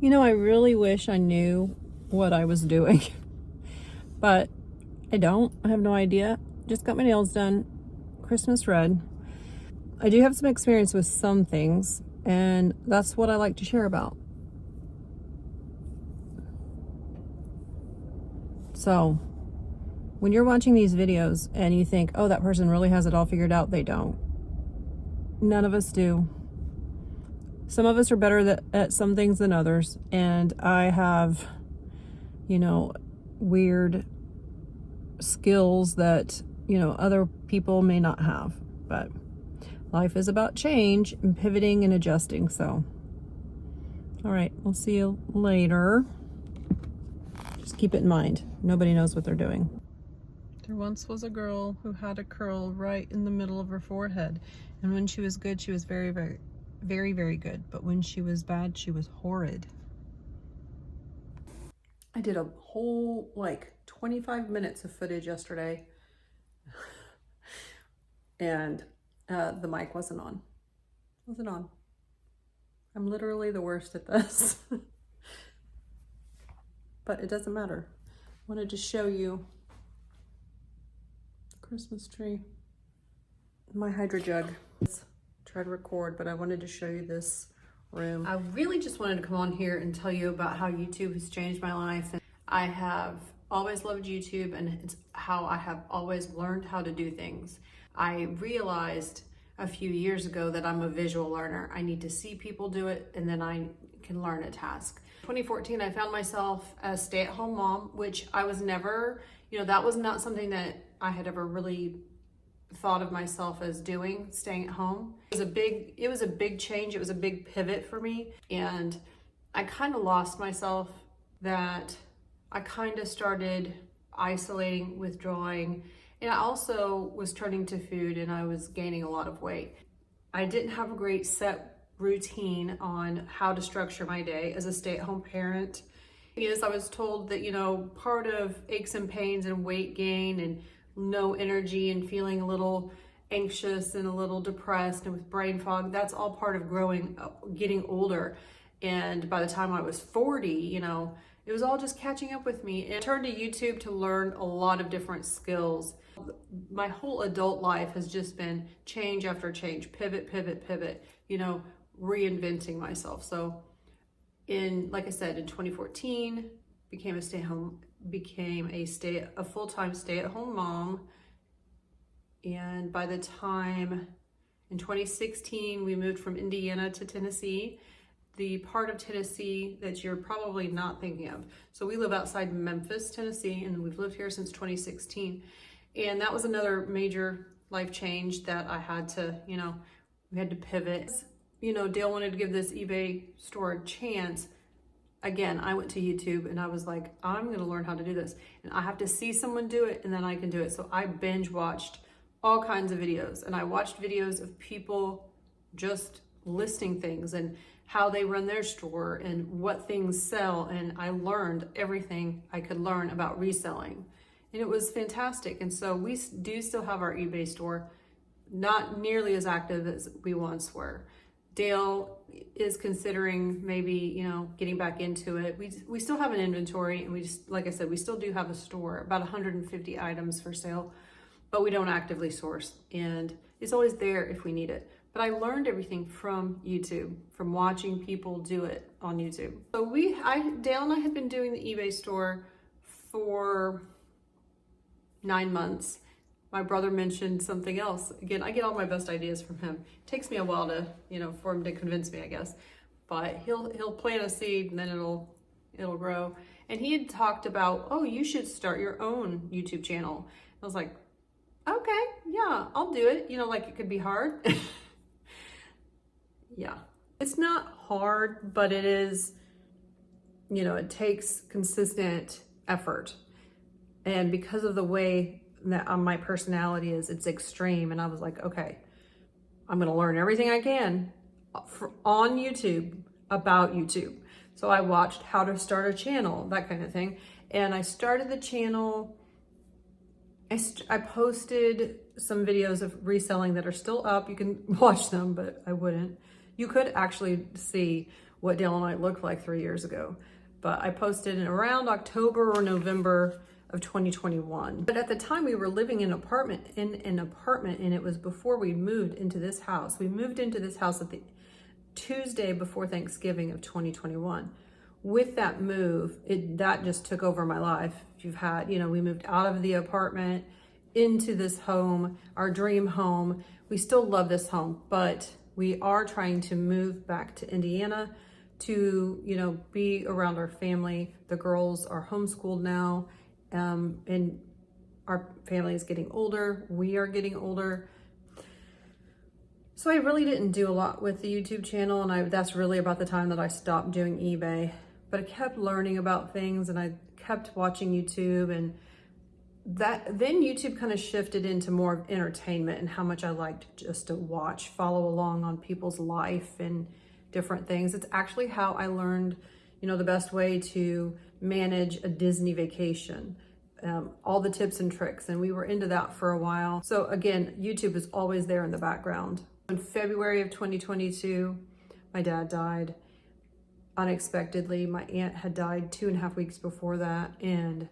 You know, I really wish I knew what I was doing, but I don't. I have no idea. Just got my nails done, Christmas red. I do have some experience with some things, and that's what I like to share about. So, when you're watching these videos and you think, oh, that person really has it all figured out, they don't. None of us do. Some of us are better at some things than others, and I have, weird skills that, other people may not have. But life is about change and pivoting and adjusting. So, all right, we'll see you later. Just keep it in mind. Nobody knows what they're doing. There once was a girl who had a curl right in the middle of her forehead. And when she was good, she was very, very, very, very good. But when she was bad, she was horrid. I did a whole, 25 minutes of footage yesterday. And the mic wasn't on. I'm literally the worst at this. But it doesn't matter. I wanted to show you the Christmas tree. My hydro jug. Try to record, but I wanted to show you this room. I really just wanted to come on here and tell you about how YouTube has changed my life. And I have always loved YouTube, and it's how I have always learned how to do things. I realized a few years ago that I'm a visual learner. I need to see people do it, and then I can learn a task. 2014, I found myself a stay-at-home mom, which I was never, that was not something that I had ever really thought of myself as doing, staying at home. It was a big change. It was a big pivot for me. And I kind of lost myself, that I kind of started isolating, withdrawing, and I also was turning to food, and I was gaining a lot of weight. I didn't have a great set routine on how to structure my day as a stay-at-home parent. Yes, I was told that, part of aches and pains and weight gain and no energy and feeling a little anxious and a little depressed and with brain fog, that's all part of getting older. And by the time I was 40, it was all just catching up with me. And I turned to YouTube to learn a lot of different skills. My whole adult life has just been change after change, pivot, reinventing myself. So like I said, in 2014, became a full-time stay-at-home mom. And by the time in 2016, we moved from Indiana to Tennessee, the part of Tennessee that you're probably not thinking of. So we live outside Memphis, Tennessee, and we've lived here since 2016. And that was another major life change that I had to, we had to pivot. Dale wanted to give this eBay store a chance. Again, I went to YouTube and I was like, I'm going to learn how to do this. And I have to see someone do it, and then I can do it. So I binge watched all kinds of videos, and I watched videos of people just listing things and how they run their store and what things sell. And I learned everything I could learn about reselling. And it was fantastic. And so we do still have our eBay store, not nearly as active as we once were. Dale is considering maybe, getting back into it. We still have an inventory, and like I said, we still do have a store, about 150 items for sale, but we don't actively source, and it's always there if we need it. But I learned everything from YouTube, from watching people do it on YouTube. So Dale and I had been doing the eBay store for 9 months. My brother mentioned something else. Again, I get all my best ideas from him. It takes me a while to, for him to convince me, I guess. But he'll plant a seed, and then it'll grow. And he had talked about, oh, you should start your own YouTube channel. I was like, okay, yeah, I'll do it. It could be hard. Yeah, it's not hard, but it is, it takes consistent effort. And because of the way that my personality is, it's extreme. And I was like, okay, I'm going to learn everything I can on YouTube about YouTube. So I watched how to start a channel, that kind of thing. And I started the channel. I posted some videos of reselling that are still up. You can watch them, but I wouldn't. You could actually see what Dale and I looked like 3 years ago. But I posted in around October or November of 2021. But at the time we were living in an apartment, and it was before we moved into this house. We moved into this house at the Tuesday before Thanksgiving of 2021. With that move, that just took over my life. You've had, we moved out of the apartment into this home, our dream home. We still love this home, but we are trying to move back to Indiana to, be around our family. The girls are homeschooled now, and our family is getting older. We are getting older. So I really didn't do a lot with the YouTube channel, and that's really about the time that I stopped doing eBay. But I kept learning about things, and I kept watching YouTube, and then YouTube kind of shifted into more of entertainment and how much I liked just to follow along on people's life and different things. It's actually how I learned, the best way to manage a Disney vacation, all the tips and tricks, and we were into that for a while. So again, YouTube is always there in the background. In February of 2022, my dad died unexpectedly. My aunt had died 2.5 weeks before that, and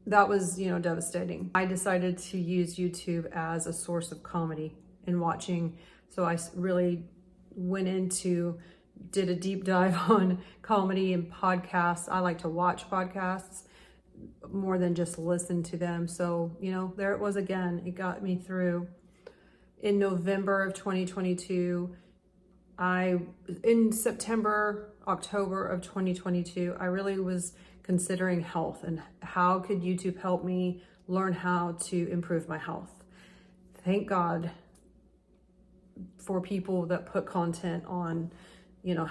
that was, devastating. I decided to use YouTube as a source of comedy and watching. So I really did a deep dive on comedy and podcasts. I like to watch podcasts more than just listen to them. So, there it was again. It got me through. In November of 2022, in September, October of 2022, I really was considering health and how could YouTube help me learn how to improve my health. Thank God for people that put content on,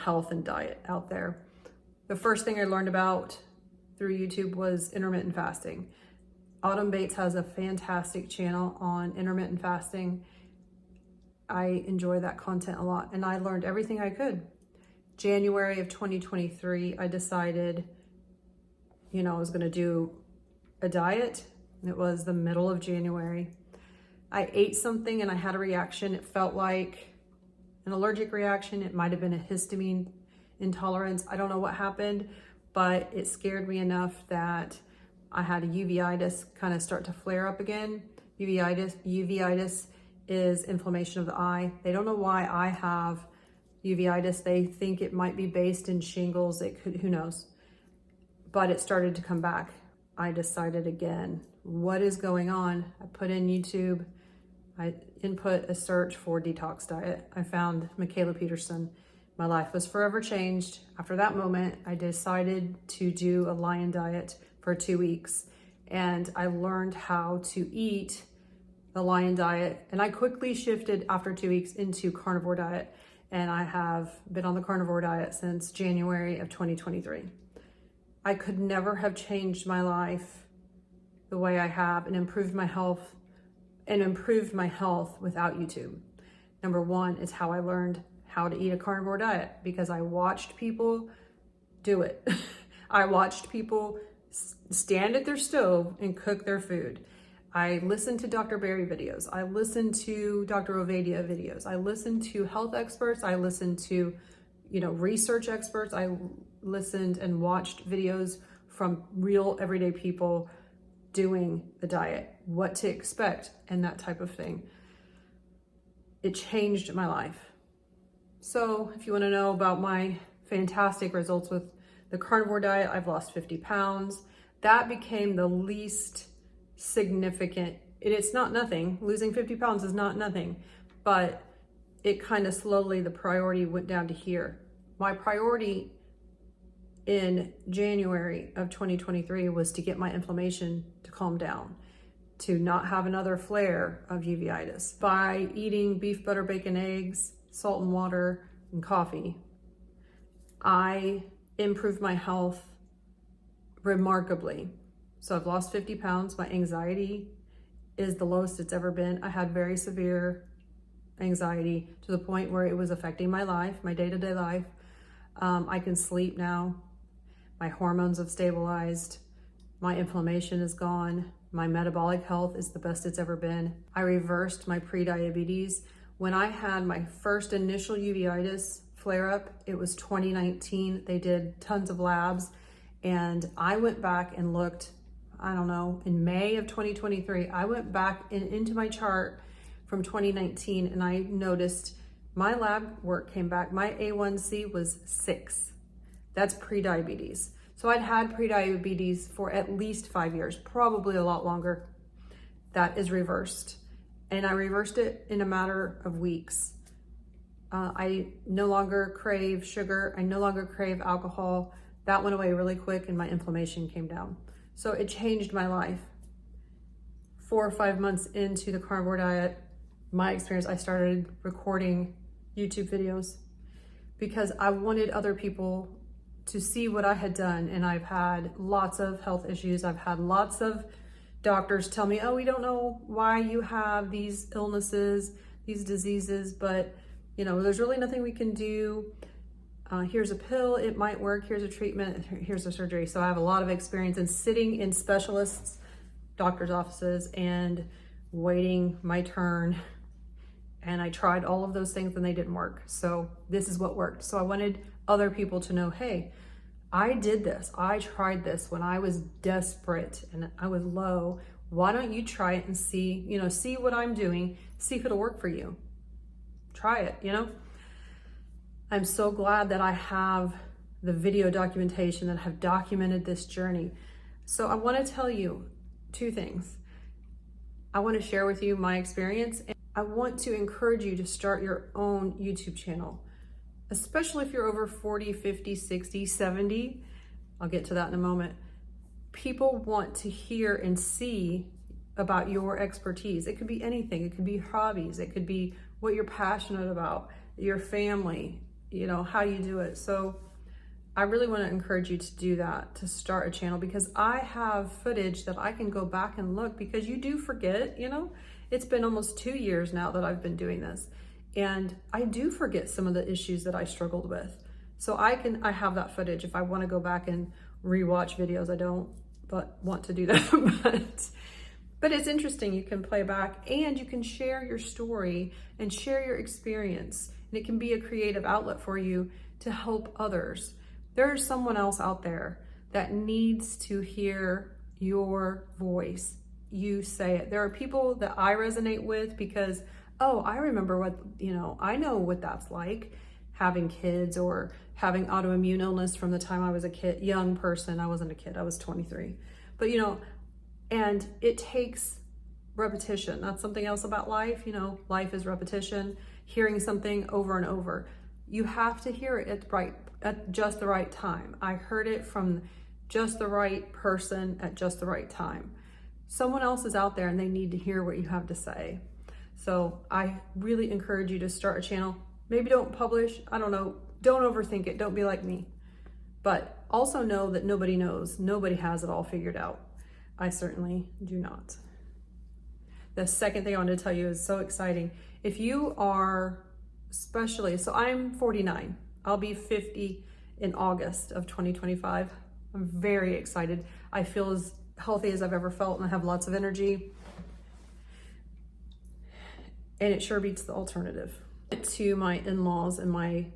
health and diet out there. The first thing I learned about through YouTube was intermittent fasting. Autumn Bates has a fantastic channel on intermittent fasting. I enjoy that content a lot, and I learned everything I could. January of 2023, I decided, I was going to do a diet. It was the middle of January. I ate something and I had a reaction. It felt like an allergic reaction. It might have been a histamine intolerance. I don't know what happened, but it scared me enough that I had a uveitis kind of start to flare up again. Uveitis is inflammation of the eye. They don't know why I have uveitis. They think it might be based in shingles. Who knows? But it started to come back. I decided again, what is going on? I put in YouTube. I input a search for detox diet. I found Michaela Peterson. My life was forever changed. After that moment, I decided to do a lion diet for 2 weeks. And I learned how to eat the lion diet. And I quickly shifted after 2 weeks into carnivore diet. And I have been on the carnivore diet since January of 2023. I could never have changed my life the way I have and improved my health without YouTube. Number one is how I learned how to eat a carnivore diet, because I watched people do it. I watched people stand at their stove and cook their food. I listened to Dr. Berry videos. I listened to Dr. Ovadia videos. I listened to health experts. I listened to, research experts. I listened and watched videos from real everyday people doing the diet, what to expect, and that type of thing. It changed my life. So if you want to know about my fantastic results with the carnivore diet, I've lost 50 pounds. That became the least significant. It's not nothing. Losing 50 pounds is not nothing, but it kind of slowly, the priority went down to here. My priority in January of 2023 was to get my inflammation to calm down, to not have another flare of uveitis. By eating beef, butter, bacon, eggs, salt and water, and coffee, I improved my health remarkably. So I've lost 50 pounds. My anxiety is the lowest it's ever been. I had very severe anxiety to the point where it was affecting my life, my day-to-day life. I can sleep now. My hormones have stabilized. My inflammation is gone. My metabolic health is the best it's ever been. I reversed my pre-diabetes. When I had my first initial uveitis flare-up. It was 2019. They did tons of labs, and I went back and looked, I don't know, in May of 2023, I went back into my chart from 2019, and I noticed my lab work came back. My A1C was 6. That's pre-diabetes. So I'd had pre-diabetes for at least 5 years, probably a lot longer. That is reversed. And I reversed it in a matter of weeks. I no longer crave sugar. I no longer crave alcohol. That went away really quick, and my inflammation came down. So it changed my life. 4 or 5 months into the carnivore diet, my experience, I started recording YouTube videos because I wanted other people to see what I had done. And I've had lots of health issues. I've had lots of doctors tell me, oh, we don't know why you have these illnesses, these diseases, but you know, there's really nothing we can do. Here's a pill, it might work. Here's a treatment, here's a surgery. So I have a lot of experience in sitting in specialists, doctors' offices, and waiting my turn. And I tried all of those things and they didn't work. So this is what worked. So I wanted other people to know, hey, I did this. I tried this when I was desperate and I was low. Why don't you try it and see, you know, see what I'm doing, see if it'll work for you. Try it, you know? I'm so glad that I have the video documentation, that have documented this journey. So I want to tell you 2 things. I want to share with you my experience, and I want to encourage you to start your own YouTube channel, especially if you're over 40, 50, 60, 70. I'll get to that in a moment. People want to hear and see about your expertise. It could be anything. It could be hobbies. It could be what you're passionate about, your family, you know, how you do it. So I really want to encourage you to do that, to start a channel, because I have footage that I can go back and look, because you do forget, you know, it's been almost 2 years now that I've been doing this. And I do forget some of the issues that I struggled with. So I have that footage if I want to go back and rewatch videos. I don't want to do that, but it's interesting. You can play back and you can share your story and share your experience. And it can be a creative outlet for you to help others. There's someone else out there that needs to hear your voice. You say it. There are people that I resonate with because, oh, I remember what, you know, I know what that's like, having kids or having autoimmune illness from the time I was a kid, young person. I wasn't a kid, I was 23. But, you know, and it takes repetition. That's something else about life. You know, life is repetition, hearing something over and over. You have to hear it at just the right time. I heard it from just the right person at just the right time. Someone else is out there and they need to hear what you have to say. So I really encourage you to start a channel. Maybe don't publish, I don't know, don't overthink it, don't be like me. But also know that nobody knows, nobody has it all figured out. I certainly do not. The second thing I wanted to tell you is so exciting. If you are, especially, so I'm 49, I'll be 50 in August of 2025. I'm very excited. I feel as healthy as I've ever felt, and I have lots of energy. And it sure beats the alternative. To my in-laws and my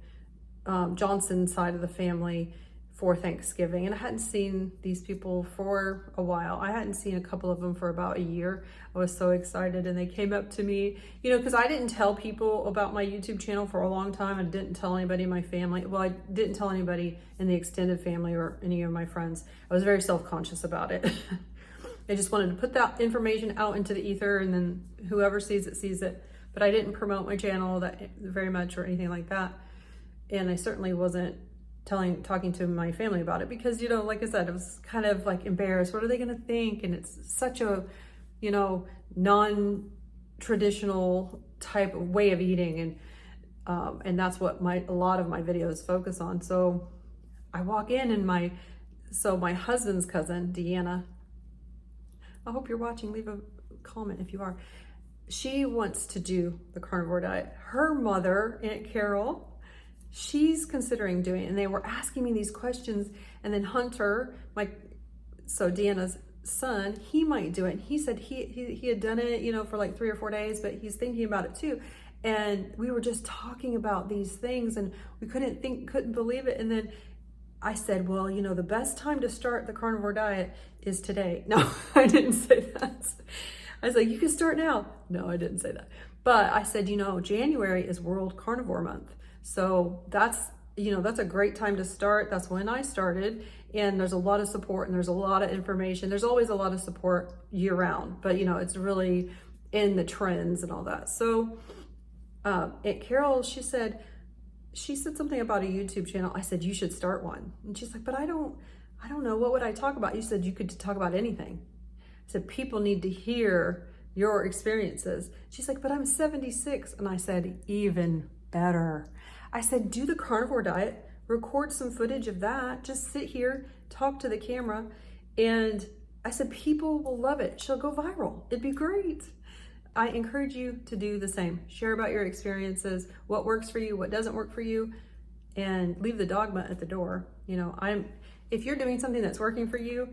Johnson side of the family for Thanksgiving, and I hadn't seen these people for a while. I hadn't seen a couple of them for about a year. I was so excited, and they came up to me, you know, because I didn't tell people about my YouTube channel for a long time. I didn't tell anybody in my family. Well, I didn't tell anybody in the extended family or any of my friends. I was very self-conscious about it. I just wanted to put that information out into the ether, and then whoever sees it, sees it. But I didn't promote my channel that very much or anything like that. And I certainly wasn't talking to my family about it because, you know, like I said, I was kind of like embarrassed. What are they going to think? And it's such a, you know, non-traditional type of way of eating. And that's what a lot of my videos focus on. So I walk in and my husband's cousin, Deanna, I hope you're watching, leave a comment if you are. She wants to do the carnivore diet. Her mother, Aunt Carol, she's considering doing it, and they were asking me these questions. And then Hunter, so Deanna's son, he might do it. He said he had done it, you know, for like 3 or 4 days, but he's thinking about it too. And we were just talking about these things and we couldn't believe it. And then I said, well, you know, the best time to start the carnivore diet is today. No, I didn't say that. I was like, you can start now. No, I didn't say that. But I said, you know, January is World Carnivore Month. So that's, you know, that's a great time to start. That's when I started. And there's a lot of support and there's a lot of information. There's always a lot of support year round, but you know, it's really in the trends and all that. So Aunt Carol, she said something about a YouTube channel. I said, you should start one. And she's like, but I don't know. What would I talk about? You said you could talk about anything. I said, people need to hear your experiences. She's like, but I'm 76. And I said, even better. I said, do the carnivore diet, record some footage of that. Just sit here, talk to the camera. And I said, people will love it. She'll go viral. It'd be great. I encourage you to do the same. Share about your experiences, what works for you, what doesn't work for you, and leave the dogma at the door. You know, if you're doing something that's working for you,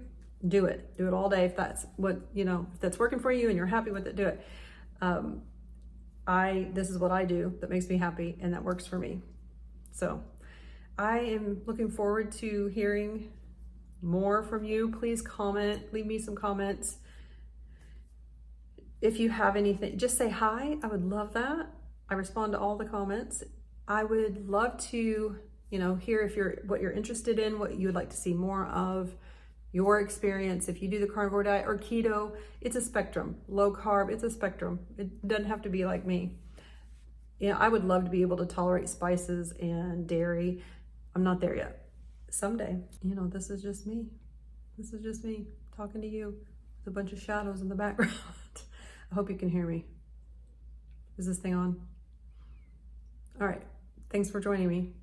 do it. Do it all day. If that's what, you know, if that's working for you and you're happy with it, do it. This is what I do that makes me happy and that works for me. So I am looking forward to hearing more from you. Please comment, leave me some comments. If you have anything, just say hi. I would love that. I respond to all the comments. I would love to, you know, hear what you're interested in, what you would like to see more of, your experience. If you do the carnivore diet or keto, it's a spectrum. Low carb, it's a spectrum. It doesn't have to be like me. You know, I would love to be able to tolerate spices and dairy. I'm not there yet. Someday, you know, this is just me. This is just me talking to you with a bunch of shadows in the background. I hope you can hear me. Is this thing on? All right. Thanks for joining me.